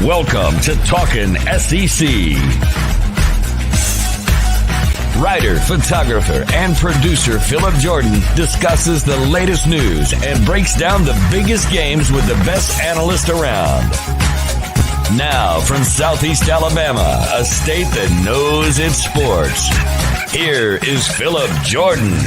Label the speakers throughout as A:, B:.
A: Welcome to Talkin SEC. Writer, photographer, and producer Phillip Jordan discusses the latest news and breaks down the biggest games with the best analysts around. Now, from Southeast Alabama, a state that knows its sports, here is Phillip Jordan.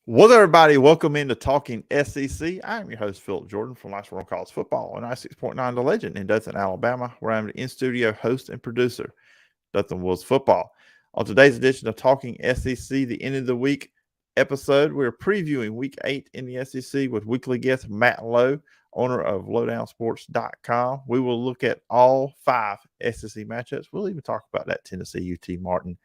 B: What's up, everybody? Welcome into Talking SEC. I'm your host, Phillip Jordan from Last World College Football on 96.9 The Legend in Dothan, Alabama, where I'm the in-studio host and producer, Dothan Wolves Football. On today's edition of Talking SEC, the end of the week episode, we're previewing Week 8 in the SEC with weekly guest Matt Lowe, owner of lowdownsports.com. We will look at all 5 SEC matchups. We'll even talk about that Tennessee UT Martin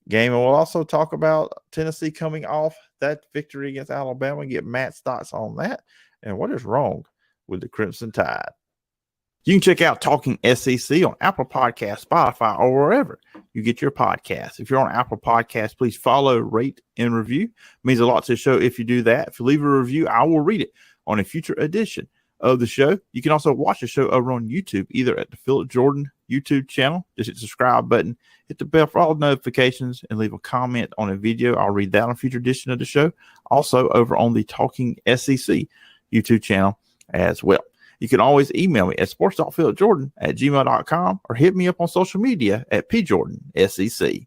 B: game, and we'll also talk about Tennessee coming off that victory against Alabama and get Matt's thoughts on that and what is wrong with the Crimson Tide. You can check out Talking SEC on Apple Podcasts, Spotify, or wherever you get your podcasts. If you're on Apple Podcasts, please follow, rate, and review. It means a lot to the show if you do that. If you leave a review, I will read it on a future edition of the show. You can also watch the show over on YouTube, either at the Phillip Jordan YouTube channel. Just hit the subscribe button, hit the bell for all notifications, and leave a comment on a video. I'll read that on a future edition of the show. Also over on the Talking SEC YouTube channel as well. You can always email me at sports.phillipjordan@gmail.com or hit me up on social media at pjordansec.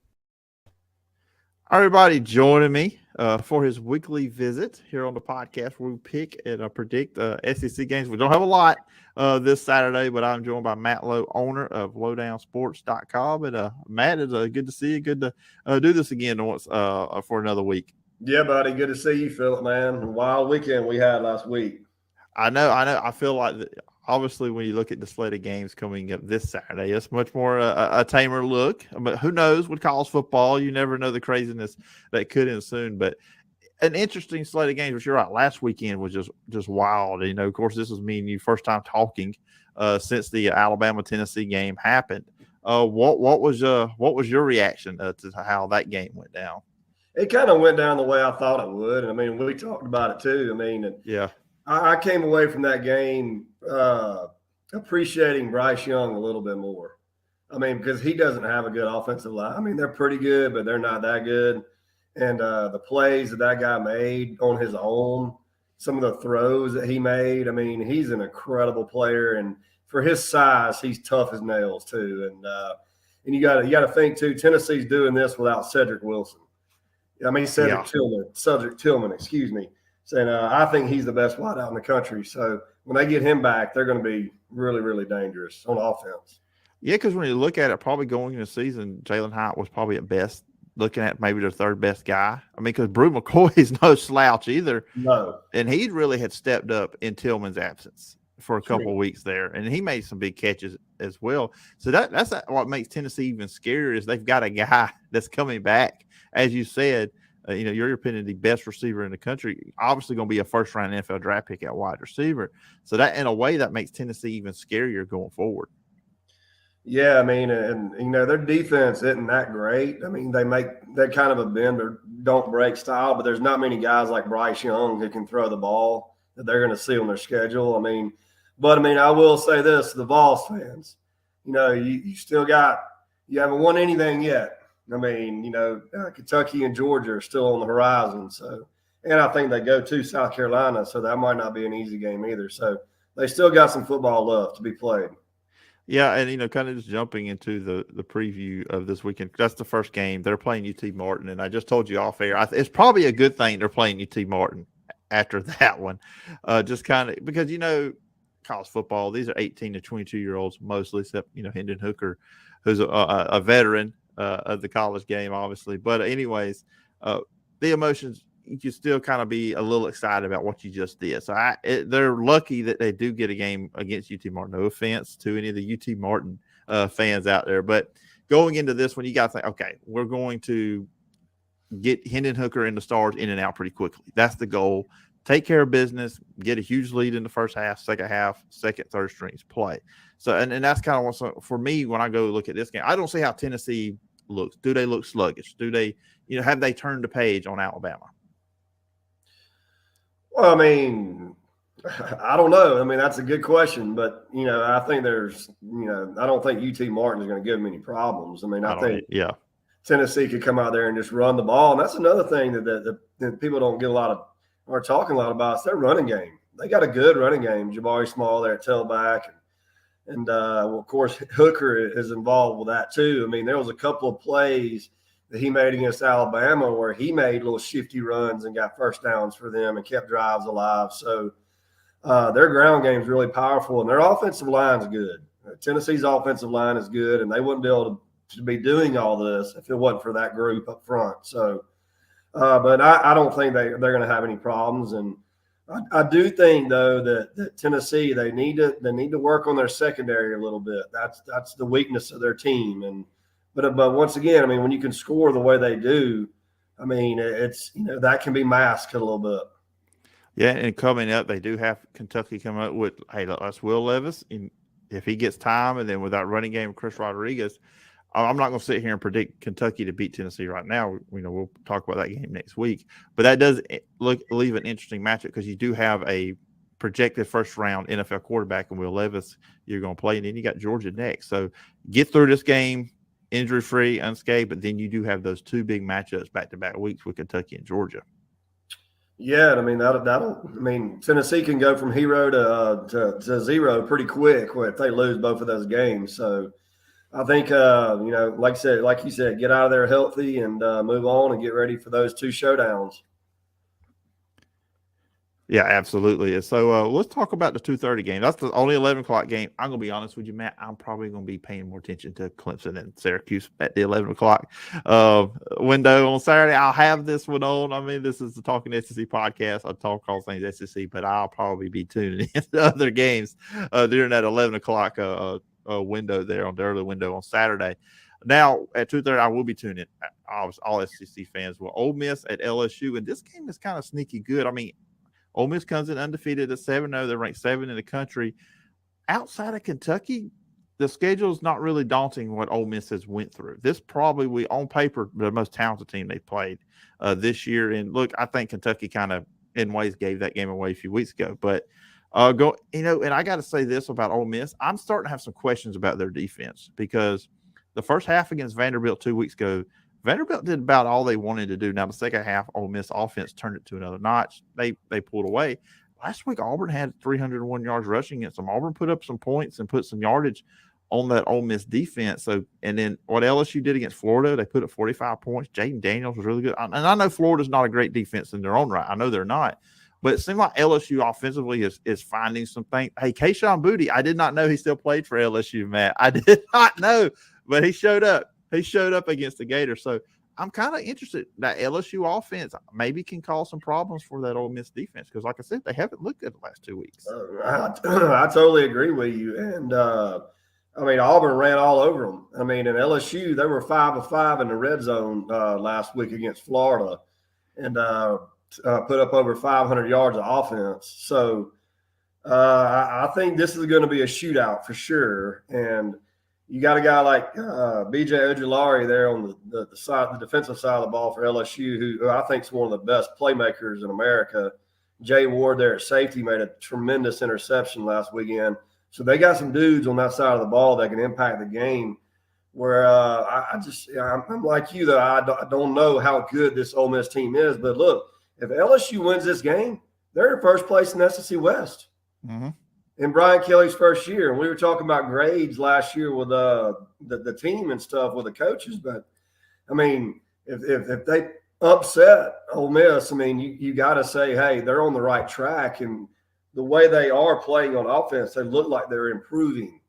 B: Everybody joining me for his weekly visit here on the podcast where we pick and predict SEC games. We don't have a lot this Saturday, but I'm joined by Matt Lowe, owner of lowdownsports.com. And Matt, it's good to see you. Good to do this again once for another week.
C: Yeah, buddy. Good to see you, Phillip, man. Wild weekend we had last week.
B: I know. I feel like obviously when you look at the slate of games coming up this Saturday, it's much more a tamer look. But who knows with college football? You never know the craziness that could ensue. But an interesting slate of games. But you're right. Last weekend was just wild. You know, of course, this was me and you first time talking since the Alabama-Tennessee game happened. What was your reaction to how that game went down?
C: It kind of went down the way I thought it would. And I mean, we talked about it too. I mean,
B: yeah.
C: I came away from that game appreciating Bryce Young a little bit more. I mean, because he doesn't have a good offensive line. I mean, they're pretty good, but they're not that good. And the plays that guy made on his own, some of the throws that he made, I mean, he's an incredible player. And for his size, he's tough as nails too. And you got to think too, Tennessee's doing this without Cedric Wilson. I mean, Cedric Tillman, excuse me. Saying, I think he's the best wideout in the country. So when they get him back, they're going to be really, really dangerous on offense.
B: Yeah, because when you look at it, probably going into the season, Jalen Hyatt was probably at best looking at maybe their third best guy. I mean, because Brew McCoy is no slouch either.
C: No.
B: And he really had stepped up in Tillman's absence for a couple of weeks there. And he made some big catches as well. So that's what makes Tennessee even scarier is they've got a guy that's coming back, as you said. Your opinion, the best receiver in the country, obviously going to be a first-round NFL draft pick at wide receiver. So that, in a way, that makes Tennessee even scarier going forward.
C: Yeah, I mean, and their defense isn't that great. I mean, they make that kind of a bend or don't break style, but there's not many guys like Bryce Young who can throw the ball that they're going to see on their schedule. I will say this: the Vols fans, you still you haven't won anything yet. I mean, Kentucky and Georgia are still on the horizon. So, and I think they go to South Carolina, so that might not be an easy game either. So they still got some football left to be played.
B: Yeah, and kind of just jumping into the preview of this weekend. That's the first game. They're playing UT Martin, and I just told you off air. It's probably a good thing they're playing UT Martin after that one, just kind of because college football. These are 18 to 22-year-olds mostly, except Hendon Hooker, who's a veteran of the college game, obviously. But anyways, the emotions, you can still kind of be a little excited about what you just did. So they're lucky that they do get a game against UT Martin. No offense to any of the UT Martin fans out there. But going into this one, you got to think, okay, we're going to get Hendon Hooker and the Stars in and out pretty quickly. That's the goal. Take care of business, get a huge lead in the first half, second, third strings play. So, and that's kind of what's for me when I go look at this game. I don't see how Tennessee looks. Do they look sluggish? Do they, have they turned the page on Alabama?
C: Well, I mean, I don't know. I mean, that's a good question, but I think I don't think UT Martin is going to give them any problems. I mean, I think Tennessee could come out there and just run the ball, and that's another thing that people don't get a lot of or talking a lot about. It's their running game. They got a good running game. Jabari Small there at tailback, and of course Hooker is involved with that too. I mean, there was a couple of plays that he made against Alabama where he made little shifty runs and got first downs for them and kept drives alive. So their ground game is really powerful, and their offensive line is good. Tennessee's offensive line is good, and they wouldn't be able to be doing all this if it wasn't for that group up front. So, but I don't think they're going to have any problems. And I do think though that Tennessee they need to work on their secondary a little bit. That's the weakness of their team. But once again, I mean, when you can score the way they do, I mean, it's that can be masked a little bit.
B: Yeah, and coming up, they do have Kentucky coming up with, hey, that's Will Levis. And if he gets time, and then with that running game of Chris Rodriguez, I'm not going to sit here and predict Kentucky to beat Tennessee right now. We'll talk about that game next week. But that does leave an interesting matchup because you do have a projected first-round NFL quarterback in Will Levis you're going to play, and then you got Georgia next. So get through this game injury-free, unscathed, but then you do have those two big matchups back-to-back weeks with Kentucky and Georgia.
C: Yeah, I mean that'll. I mean Tennessee can go from hero to zero pretty quick if they lose both of those games. So I think like you said, get out of there healthy and move on and get ready for those two showdowns.
B: Yeah, absolutely. So let's talk about the 2:30 game. That's the only 11 o'clock game. I'm going to be honest with you, Matt. I'm probably going to be paying more attention to Clemson and Syracuse at the 11 o'clock window on Saturday. I'll have this one on. I mean, this is the Talking SEC podcast. I talk all things SEC, but I'll probably be tuning in to other games during that 11 o'clock window there on the early window on Saturday. Now, at 2:30, I will be tuning in. All SEC fans will. Ole Miss at LSU, and this game is kind of sneaky good. I mean, Ole Miss comes in undefeated at 7-0. They're ranked 7 in the country. Outside of Kentucky, the schedule is not really daunting what Ole Miss has went through. This probably, on paper, the most talented team they played this year. And look, I think Kentucky kind of, in ways, gave that game away a few weeks ago. But and I got to say this about Ole Miss. I'm starting to have some questions about their defense because the first half against Vanderbilt 2 weeks ago, Vanderbilt did about all they wanted to do. Now, the second half, Ole Miss offense turned it to another notch. They pulled away. Last week, Auburn had 301 yards rushing against them. Auburn put up some points and put some yardage on that Ole Miss defense. So, and then what LSU did against Florida, they put up 45 points. Jaden Daniels was really good. And I know Florida's not a great defense in their own right. I know they're not. But it seemed like LSU offensively is finding some things. Hey, Kayshon Boutte, I did not know he still played for LSU, Matt. I did not know, but he showed up. He showed up against the Gators. So I'm kind of interested that LSU offense maybe can cause some problems for that Ole Miss defense because, like I said, they haven't looked good the last 2 weeks.
C: I totally agree with you. And, I mean, Auburn ran all over them. I mean, in LSU, they were 5 of 5 in the red zone last week against Florida and put up over 500 yards of offense. So I think this is going to be a shootout for sure. And you got a guy like B.J. Ojulari there on the defensive side of the ball for LSU, who I think is one of the best playmakers in America. Jay Ward there at safety made a tremendous interception last weekend. So they got some dudes on that side of the ball that can impact the game. Where I'm like you, though. I don't know how good this Ole Miss team is. But look, if LSU wins this game, they're in first place in the SEC West. Mm-hmm. In Brian Kelly's first year. And we were talking about grades last year with the team and stuff with the coaches. But, I mean, if they upset Ole Miss, I mean, you got to say, hey, they're on the right track. And the way they are playing on offense, they look like they're improving.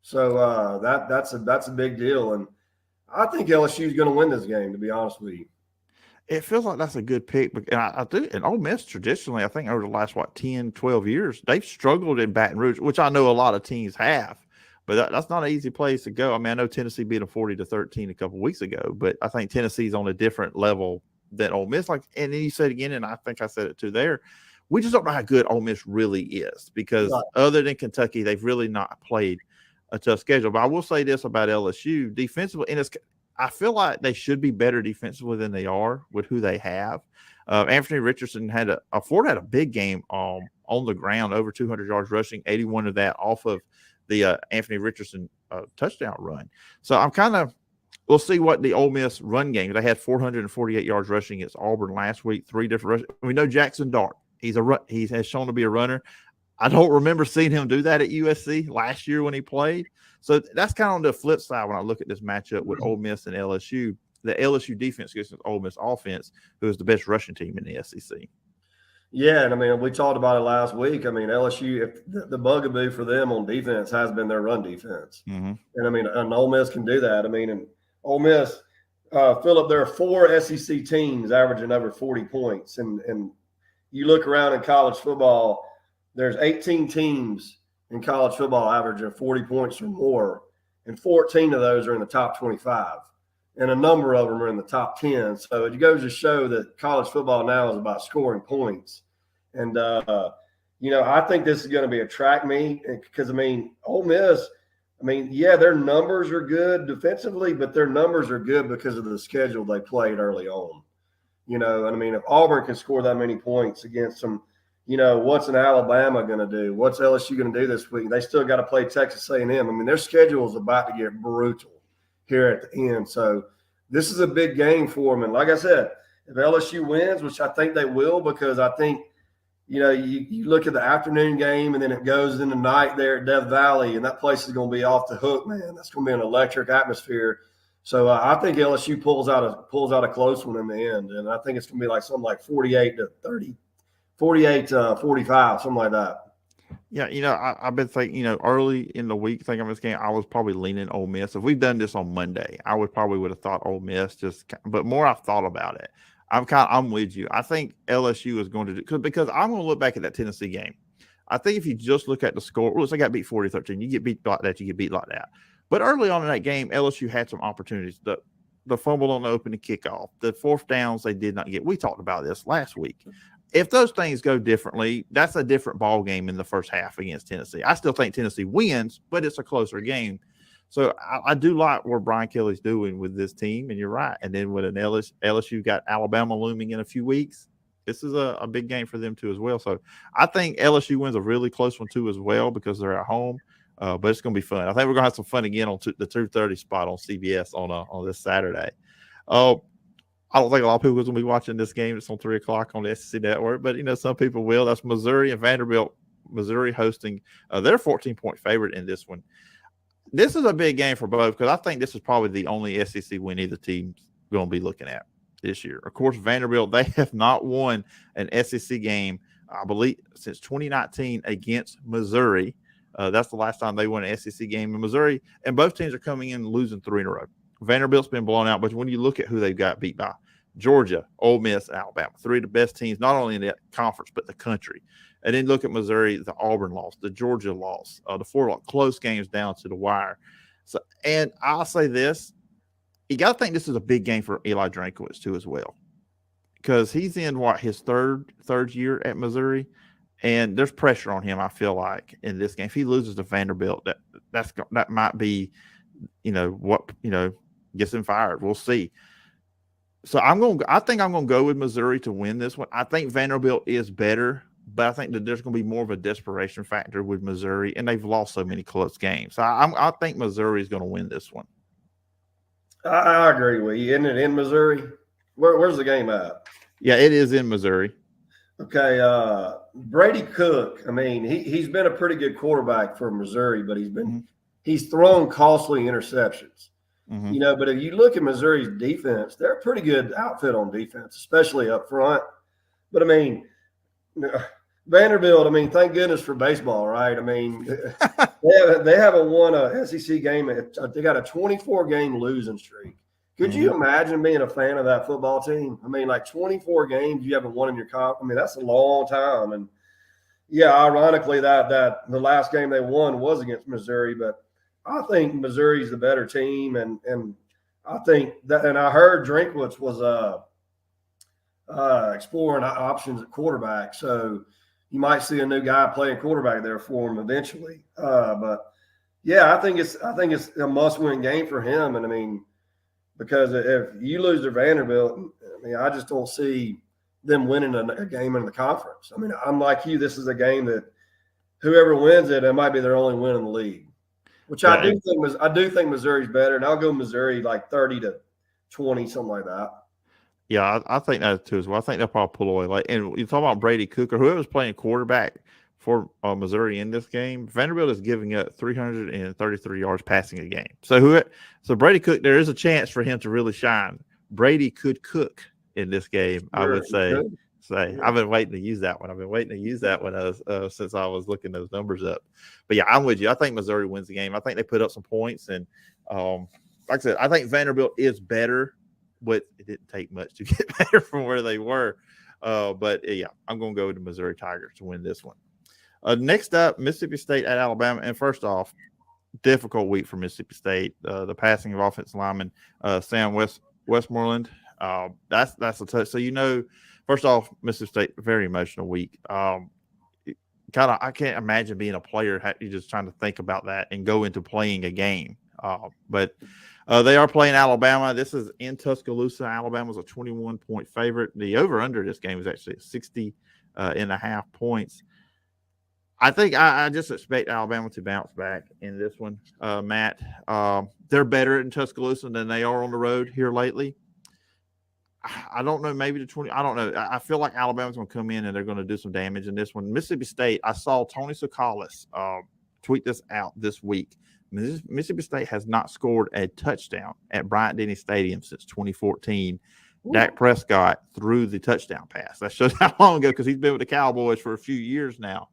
C: So that's a big deal. And I think LSU is going to win this game, to be honest with you.
B: It feels like that's a good pick. And I do. And Ole Miss, traditionally, I think over the last, 10, 12 years, they've struggled in Baton Rouge, which I know a lot of teams have. But that's not an easy place to go. I mean, I know Tennessee beat them 40-13 a couple of weeks ago, but I think Tennessee's on a different level than Ole Miss. And then you said again, and I think I said it too there, we just don't know how good Ole Miss really is because other than Kentucky, they've really not played a tough schedule. But I will say this about LSU defensively, and I feel like they should be better defensively than they are with who they have. Anthony Richardson Ford had a big game on the ground, over 200 yards rushing, 81 of that off of the Anthony Richardson touchdown run. So we'll see what the Ole Miss run game. They had 448 yards rushing against Auburn last week. 3 different rushes. We know Jackson Dart. He has shown to be a runner. I don't remember seeing him do that at USC last year when he played. So that's kind of on the flip side when I look at this matchup with Ole Miss and LSU. The LSU defense against the Ole Miss offense, who is the best rushing team in the SEC.
C: Yeah, and I mean, we talked about it last week. I mean, LSU, if the bugaboo for them on defense has been their run defense.
B: Mm-hmm.
C: And I mean, and Ole Miss can do that. I mean, and Ole Miss, Phillip, there are 4 SEC teams averaging over 40 points. And you look around in college football, there's 18 teams in college football averaging 40 points or more, and 14 of those are in the top 25. And a number of them are in the top 10. So it goes to show that college football now is about scoring points. And, I think this is going to be a track meet because, I mean, Ole Miss, I mean, yeah, their numbers are good defensively, but their numbers are good because of the schedule they played early on. And I mean, if Auburn can score that many points against them, what's an Alabama going to do? What's LSU going to do this week? They still got to play Texas A&M. I mean, their schedule is about to get brutal here at the end. So this is a big game for them. And like I said, if LSU wins, which I think they will, because I think, you look at the afternoon game and then it goes in the night there at Death Valley, and that place is going to be off the hook, man. That's going to be an electric atmosphere. So I think LSU pulls out a close one in the end. And I think it's going to be like something like 48-30, 48-45, something like that.
B: Yeah, I've been thinking, early in the week thinking of this game, I was probably leaning Ole Miss. If we've done this on Monday, I would have thought Ole Miss. But more I've thought about it, I'm with you. I think LSU is going to do because I'm going to look back at that Tennessee game. I think if you just look at the score, they got beat 40-13. You get beat like that, you get beat like that. But early on in that game, LSU had some opportunities. The fumble on the opening kickoff, the 4th downs they did not get. We talked about this last week. If those things go differently, that's a different ball game in the first half against Tennessee. I still think Tennessee wins, but it's a closer game. So I do like what Brian Kelly's doing with this team, and you're right. And then with an LSU got Alabama looming in a few weeks, this is a big game for them too as well. So I think LSU wins a really close one too as well because they're at home. But it's going to be fun. I think we're going to have some fun again on the 2:30 spot on CBS on this Saturday. I don't think a lot of people are going to be watching this game. It's on 3 o'clock on the SEC network, but some people will. That's Missouri and Vanderbilt. Missouri hosting. They're 14-point favorite in this one. This is a big game for both because I think this is probably the only SEC win either team's going to be looking at this year. Of course, Vanderbilt, they have not won an SEC game, I believe, since 2019 against Missouri. That's the last time they won an SEC game in Missouri, and both teams are coming in losing 3 in a row. Vanderbilt's been blown out, but when you look at who they've got beat by, Georgia, Ole Miss, and Alabama, 3 of the best teams, not only in the conference, but the country. And then look at Missouri, the Auburn loss, the Georgia loss, the 4 close games down to the wire. So, and I'll say this, you got to think this is a big game for Eli Drinkwitz too as well, because he's in his third year at Missouri, and there's pressure on him. I feel like in this game, if he loses to Vanderbilt, that might be, gets him fired. We'll see. So I think I'm going to go with Missouri to win this one. I think Vanderbilt is better, but I think that there's going to be more of a desperation factor with Missouri, and they've lost so many close games. So I think Missouri is going to win this one.
C: I agree with you. Isn't it in Missouri? Where's the game at?
B: Yeah, it is in Missouri.
C: Okay, Brady Cook. I mean, he's been a pretty good quarterback for Missouri, but he's thrown costly interceptions.
B: Mm-hmm.
C: But if you look at Missouri's defense, they're a pretty good outfit on defense, especially up front. But I mean, Vanderbilt, I mean, thank goodness for baseball, right? I mean, they haven't won a SEC game. They got a 24-game losing streak. Could you imagine being a fan of that football team? I mean, like 24 games you haven't won in your comp. I mean, that's a long time. And yeah, ironically, that the last game they won was against Missouri, but I think Missouri's the better team, and I think that. And I heard Drinkwitz was exploring options at quarterback, so you might see a new guy playing quarterback there for him eventually. But yeah, I think it's a must-win game for him, and I mean, because if you lose to Vanderbilt, I mean, I just don't see them winning a game in the conference. I mean, I'm like you. This is a game that whoever wins it might be their only win in the league, which I do think Missouri's better, and I'll go Missouri like 30-20, something like that.
B: Yeah, I think that too as well. I think they'll probably pull away. And you talk about Brady Cook or whoever's playing quarterback for Missouri in this game. Vanderbilt is giving up 333 yards passing a game. So Brady Cook, there is a chance for him to really shine. Brady could cook in this game, sure, I would say. Yeah. I've been waiting to use that one. Since I was looking those numbers up. But yeah, I'm with you. I think Missouri wins the game. I think they put up some points, and like I said, I think Vanderbilt is better. But it didn't take much to get better from where they were. But yeah, I'm going to go with the Missouri Tigers to win this one. Next up, Mississippi State at Alabama. And first off, difficult week for Mississippi State. The passing of offensive lineman Sam Westmoreland. That's a touch. So, first off, Mississippi State, very emotional week. I can't imagine being a player. You're just trying to think about that and go into playing a game. But they are playing Alabama. This is in Tuscaloosa. Alabama's a 21-point favorite. The over-under this game is actually 60.5 points. I think I just expect Alabama to bounce back in this one, Matt. They're better in Tuscaloosa than they are on the road here lately. I don't know, maybe the 20. I don't know. I feel like Alabama's going to come in and they're going to do some damage in this one. Mississippi State, I saw Tony Sakalis tweet this out this week. Mississippi State has not scored a touchdown at Bryant-Denny Stadium since 2014. Ooh. Dak Prescott threw the touchdown pass. That shows how long ago, because he's been with the Cowboys for a few years now.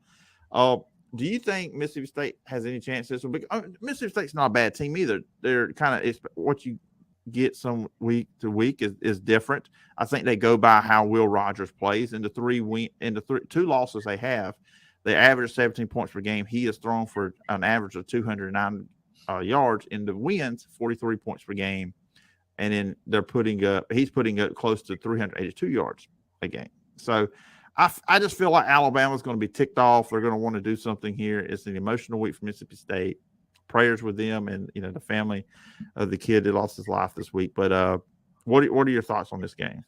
B: Do you think Mississippi State has any chance this one? Mississippi State's not a bad team either. They're kind of what you get some week to week is different. I think they go by how Will Rogers plays. In the two losses they have, they average 17 points per game. He has thrown for an average of 209 yards. In the wins, 43 points per game. And then he's putting up close to 382 yards a game. So I just feel like Alabama's going to be ticked off. They're going to want to do something here. It's an emotional week for Mississippi State. Prayers with them and the family of the kid that lost his life this week. But what are your thoughts on this game?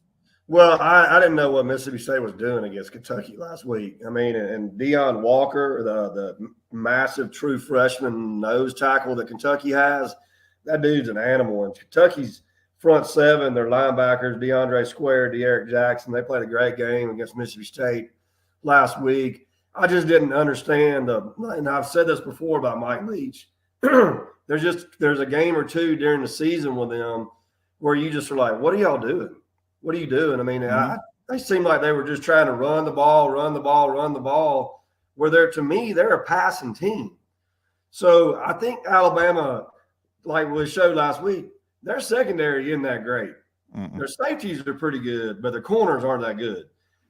C: Well, I didn't know what Mississippi State was doing against Kentucky last week. I mean, and Deion Walker, the massive true freshman nose tackle that Kentucky has, that dude's an animal. And Kentucky's front seven, their linebackers, DeAndre Square, De'Aaron Jackson, they played a great game against Mississippi State last week. I just didn't understand and I've said this before about Mike Leach. There's a game or two during the season with them where you just are like, what are y'all doing? What are you doing? I mean, they seem like they were just trying to run the ball. Where to me, they're a passing team. So I think Alabama, like we showed last week, their secondary isn't that great. Mm-mm. Their safeties are pretty good, but their corners aren't that good.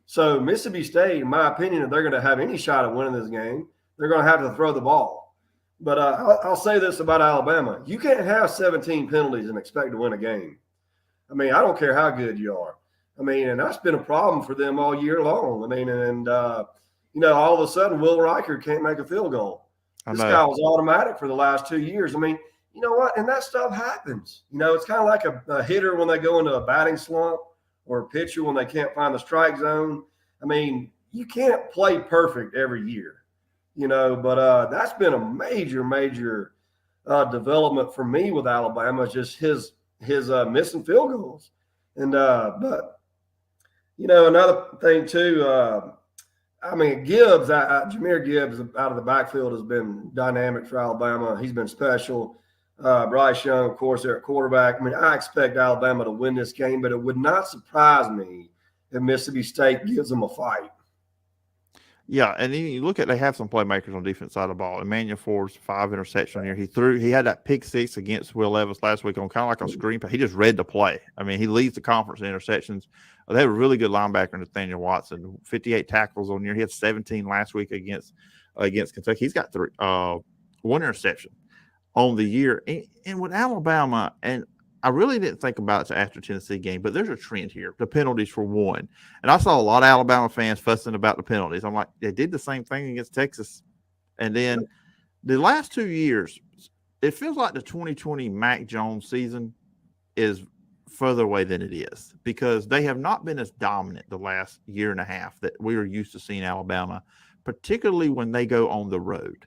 C: So Mississippi State, in my opinion, if they're going to have any shot at winning this game, they're going to have to throw the ball. But I'll say this about Alabama. You can't have 17 penalties and expect to win a game. I mean, I don't care how good you are. I mean, and that's been a problem for them all year long. I mean, and all of a sudden, Will Riker can't make a field goal. This guy was automatic for the last 2 years. I mean, you know what? And that stuff happens. It's kind of like a hitter when they go into a batting slump or a pitcher when they can't find the strike zone. I mean, you can't play perfect every year, but that's been a major development for me with Alabama, just his missing field goals. And but another thing too, Gibbs, Jahmyr Gibbs out of the backfield has been dynamic for Alabama. He's been special. Bryce Young, of course, they're at quarterback. I mean, I expect Alabama to win this game, but it would not surprise me if Mississippi State gives them a fight.
B: Yeah, and then you look at, they have some playmakers on the defense side of the ball. Emmanuel Forbes, 5 interceptions here. He had that pick 6 against Will Levis last week on kind of like a screen play. He just read the play. I mean, he leads the conference in interceptions. They have a really good linebacker, Nathaniel Watson, 58 tackles on here. He had 17 last week against Kentucky. He's got 1 interception on the year. And with Alabama, and I really didn't think about it after Tennessee game, but there's a trend here. The penalties for one. And I saw a lot of Alabama fans fussing about the penalties. I'm like, they did the same thing against Texas. And then the last 2 years, it feels like the 2020 Mac Jones season is further away than it is because they have not been as dominant the last year and a half that we are used to seeing Alabama, particularly when they go on the road.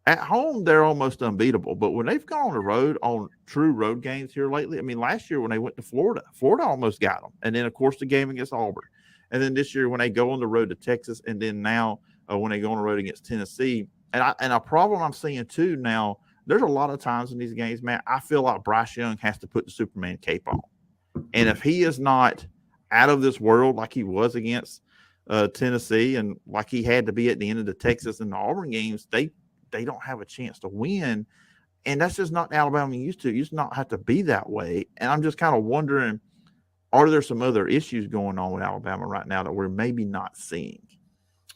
B: At home, they're almost unbeatable, but when they've gone on the road on true road games here lately, I mean, last year when they went to Florida almost got them. And then, of course, the game against Auburn. And then this year when they go on the road to Texas, and then now when they go on the road against Tennessee. And a problem I'm seeing, too, now, there's a lot of times in these games, Matt, I feel like Bryce Young has to put the Superman cape on. And if he is not out of this world like he was against Tennessee and like he had to be at the end of the Texas and the Auburn games, they don't have a chance to win. And that's just not Alabama used to. It used to not have to be that way. And I'm just kind of wondering, are there some other issues going on with Alabama right now that we're maybe not seeing?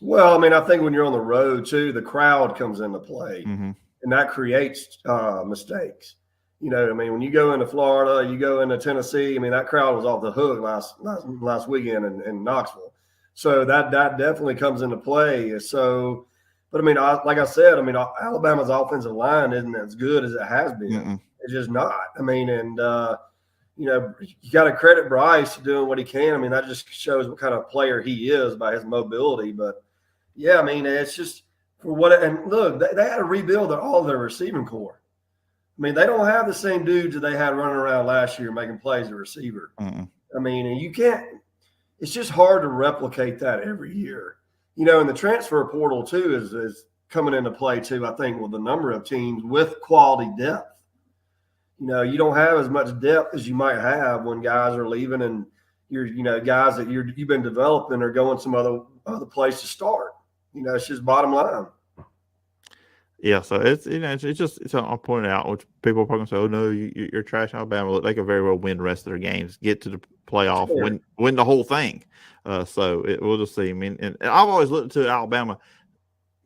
C: Well, I mean, I think when you're on the road, too, the crowd comes into play,
B: mm-hmm.
C: and that creates mistakes. You know, I mean, when you go into Florida, you go into Tennessee, I mean, that crowd was off the hook last weekend in Knoxville. So that definitely comes into play. So, but I mean, like I said, I mean, Alabama's offensive line isn't as good as it has been.
B: Mm-mm.
C: It's just not. I mean, and you know, you got to credit Bryce doing what he can. I mean, that just shows what kind of player he is by his mobility. But yeah, I mean, it's just for what. And look, they had to rebuild all their receiving core. I mean, they don't have the same dudes that they had running around last year making plays at receiver.
B: Mm-mm.
C: I mean, and you can't. It's just hard to replicate that every year. You know, and the transfer portal too is coming into play too. I think with the number of teams with quality depth. You know, you don't have as much depth as you might have when guys are leaving and guys that you've been developing are going some other place to start. You know, it's just bottom line.
B: Yeah, so I'll point it out, which people are probably going to say, oh, no, you're trash Alabama. Look, they could very well win the rest of their games, get to the playoff,
C: Sure.
B: win the whole thing. We'll just see. I mean, and I've always looked to Alabama.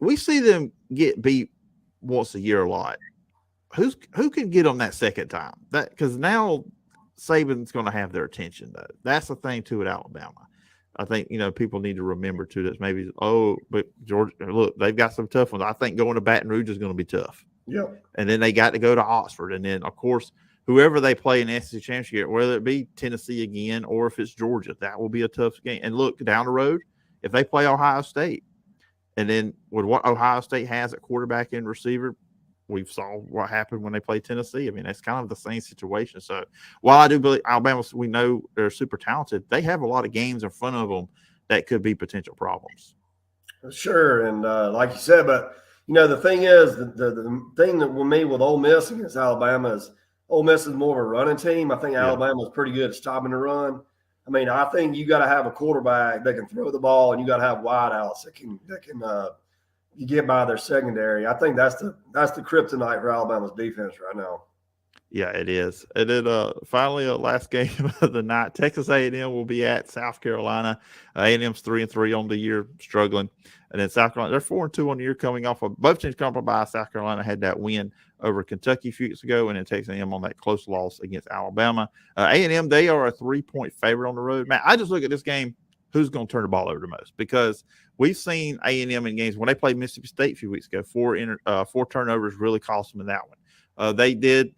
B: We see them get beat once a year a lot. Who can get them that second time? Because now Saban's going to have their attention, though. That's the thing, too, at Alabama. I think, people need to remember, too, that maybe, but Georgia, look, they've got some tough ones. I think going to Baton Rouge is going to be tough.
C: Yeah.
B: And then they got to go to Oxford. And then, of course, whoever they play in the SEC Championship, whether it be Tennessee again or if it's Georgia, that will be a tough game. And look, down the road, if they play Ohio State, and then with what Ohio State has at quarterback and receiver, we saw what happened when they played Tennessee. I mean, that's kind of the same situation. So while I do believe Alabama, we know they're super talented, they have a lot of games in front of them that could be potential problems.
C: Sure. And like you said, but, the thing is, the thing that with me with Ole Miss against Alabama is Ole Miss is more of a running team. I think Alabama is pretty good at stopping the run. I mean, I think you got to have a quarterback that can throw the ball, and you got to have wideouts that can you get by their secondary. I think that's the kryptonite for Alabama's defense right now.
B: Yeah, it is. And then finally, last game of the night, Texas A&M will be at South Carolina. A&M's 3-3 on the year, struggling. And then South Carolina, they're 4-2 on the year, coming off of both teams coming by. South Carolina had that win over Kentucky a few weeks ago, and then Texas A&M on that close loss against Alabama. A&M, they are a 3-point favorite on the road. Man, I just look at this game, who's going to turn the ball over the most? Because we've seen A&M in games when they played Mississippi State a few weeks ago, four turnovers really cost them in that one. They did,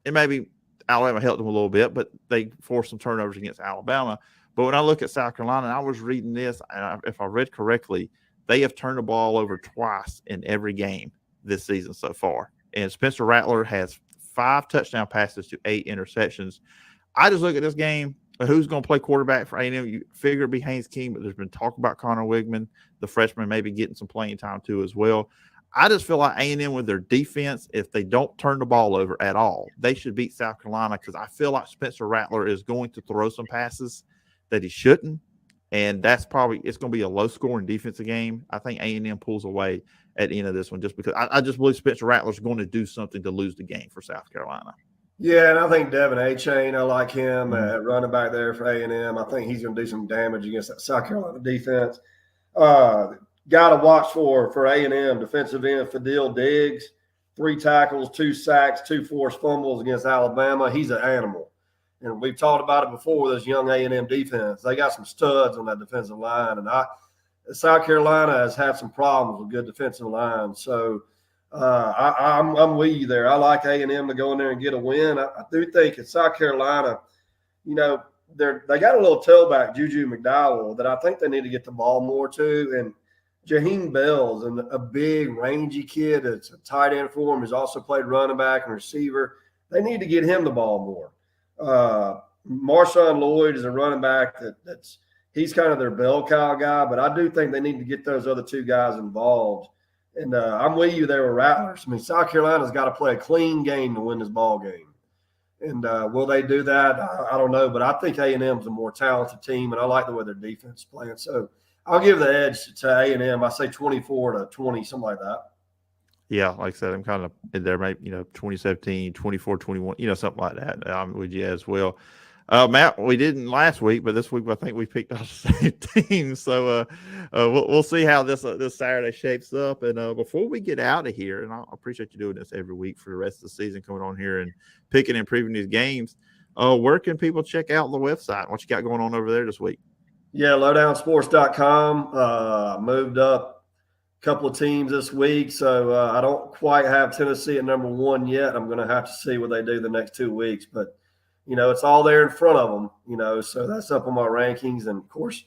B: and maybe Alabama helped them a little bit, but they forced some turnovers against Alabama. But when I look at South Carolina, and I was reading this, and if I read correctly, they have turned the ball over twice in every game this season so far. And Spencer Rattler has 5 touchdown passes to 8 interceptions. I just look at this game. Who's going to play quarterback for A&M? You figure it'd be Haynes King, but there's been talk about Connor Wigman, the freshman, maybe getting some playing time too as well. I just feel like A&M with their defense, if they don't turn the ball over at all, they should beat South Carolina, because I feel like Spencer Rattler is going to throw some passes that he shouldn't, and it's going to be a low-scoring defensive game. I think A&M pulls away at the end of this one just because I just believe Spencer Rattler is going to do something to lose the game for South Carolina.
C: Yeah, and I think Devin A-Chain, I like him at running back there for A&M. I think he's going to do some damage against that South Carolina defense. Got to watch for A&M, defensive end Fadil Diggs, 3 tackles, 2 sacks, 2 forced fumbles against Alabama. He's an animal. And we've talked about it before, this young A&M defense. They got some studs on that defensive line. And South Carolina has had some problems with good defensive lines. So I'm with you there. I like A&M to go in there and get a win. I do think at South Carolina, they got a little tailback, Juju McDowell, that I think they need to get the ball more to. And Jaheim Bell's a big, rangy kid that's a tight end for him, who's also played running back and receiver. They need to get him the ball more. Marshawn Lloyd is a running back he's kind of their bell cow guy, but I do think they need to get those other two guys involved. And I'm with you there with Rattlers. I mean, South Carolina's got to play a clean game to win this ball game. And will they do that? I don't know, but I think A&M's a more talented team, and I like the way their defense is playing. So I'll give the edge to A&M. I say 24-20, something like that.
B: Yeah, like I said, I'm kind of in there, maybe 2017, 24-21, something like that. I'm with you as well. Matt, we didn't last week, but this week I think we picked up the same team. So we'll see how this Saturday shapes up. And before we get out of here, and I appreciate you doing this every week for the rest of the season, coming on here and picking and previewing these games. Where can people check out the website? What you got going on over there this week?
C: Yeah, lowdownsports.com. Moved up a couple of teams this week, so I don't quite have Tennessee at number 1 yet. I'm going to have to see what they do the next 2 weeks, but it's all there in front of them, so that's up on my rankings. And, of course,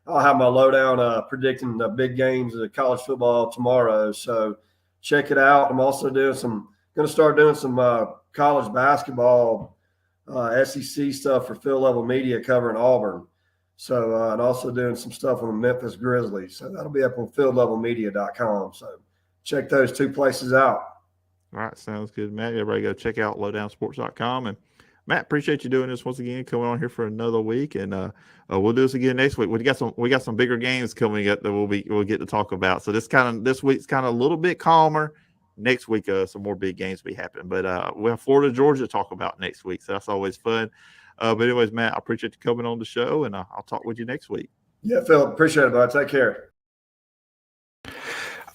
C: I'll have my lowdown predicting the big games of college football tomorrow. So check it out. I'm also going to start doing some college basketball SEC stuff for Field Level Media covering Auburn. So and also doing some stuff on the Memphis Grizzlies. So that'll be up on fieldlevelmedia.com. So check those 2 places out.
B: All right, sounds good, Matt. Everybody go check out lowdownsports.com. And Matt, appreciate you doing this once again, coming on here for another week, and we'll do this again next week. We got some bigger games coming up that we'll get to talk about. So this week's kind of a little bit calmer. Next week, some more big games will be happening. But we'll have Florida, Georgia to talk about next week, so that's always fun. But anyways, Matt, I appreciate you coming on the show, and I'll talk with you next week.
C: Yeah, Phil, appreciate it, bud. Take care.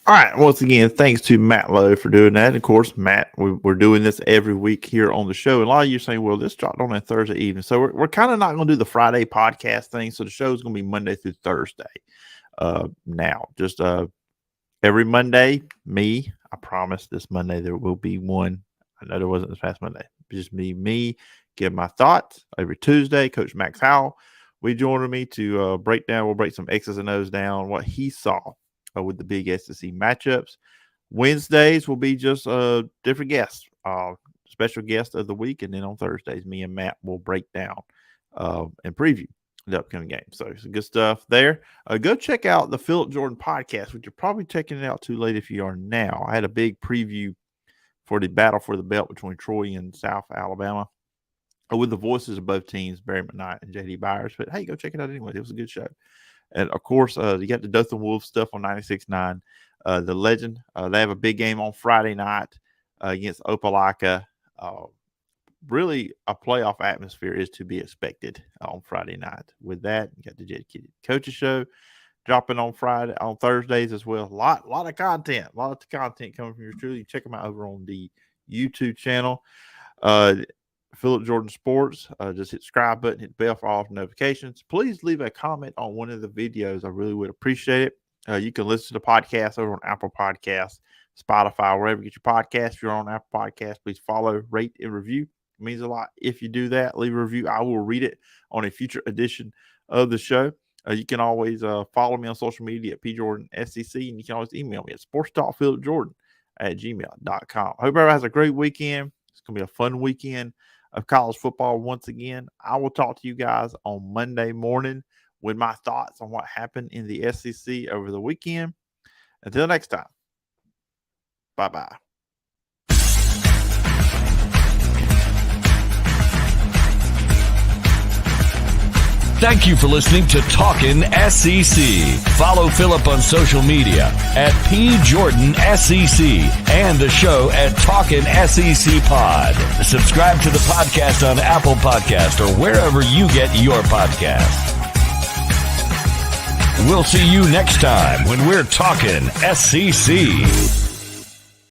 B: All right. Once again, thanks to Matt Lowe for doing that. And of course, Matt, we're doing this every week here on the show. And a lot of you are saying, well, this dropped on a Thursday evening. So we're kind of not going to do the Friday podcast thing. So the show is going to be Monday through Thursday. Now, just every Monday, I promise this Monday there will be one. I know there wasn't this past Monday. Just me, give my thoughts. Every Tuesday, Coach Max Howell, we joined me to we'll break some X's and O's down, what he saw with the big SEC matchups. Wednesdays will be just different guests, special guest of the week. And then on Thursdays, me and Matt will break down and preview the upcoming game. So some good stuff there. Go check out the Phillip Jordan podcast, which you're probably checking it out too late if you are now. I had a big preview for the battle for the belt between Troy and South Alabama with the voices of both teams, Barry McKnight and J.D. Byers. But, hey, go check it out anyway. It was a good show. And, of course, you got the Dothan Wolves stuff on 96.9. The Legend, they have a big game on Friday night against Opelika. Really, a playoff atmosphere is to be expected on Friday night. With that, you got the Dedicated Coaches Show dropping on Thursdays as well. A lot of content. A lot of content coming from your truly. You check them out over on the YouTube channel. Phillip Jordan Sports. Just hit the subscribe button, hit the bell for all notifications. Please leave a comment on one of the videos. I really would appreciate it. You can listen to the podcast over on Apple Podcasts, Spotify, wherever you get your podcast. If you're on Apple Podcasts, please follow, rate, and review. It means a lot. If you do that, leave a review. I will read it on a future edition of the show. You can always follow me on social media at pjordansec, and you can always email me at sportstalkphillipjordan@gmail.com. I hope everybody has a great weekend. It's going to be a fun weekend of college football once again. I will talk to you guys on Monday morning with my thoughts on what happened in the SEC over the weekend. Until next time, bye-bye.
A: Thank you for listening to Talkin' SEC. Follow Phillip on social media at PJordanSEC and the show at Talkin' SEC Pod. Subscribe to the podcast on Apple Podcast or wherever you get your podcasts. We'll see you next time when we're talking SEC.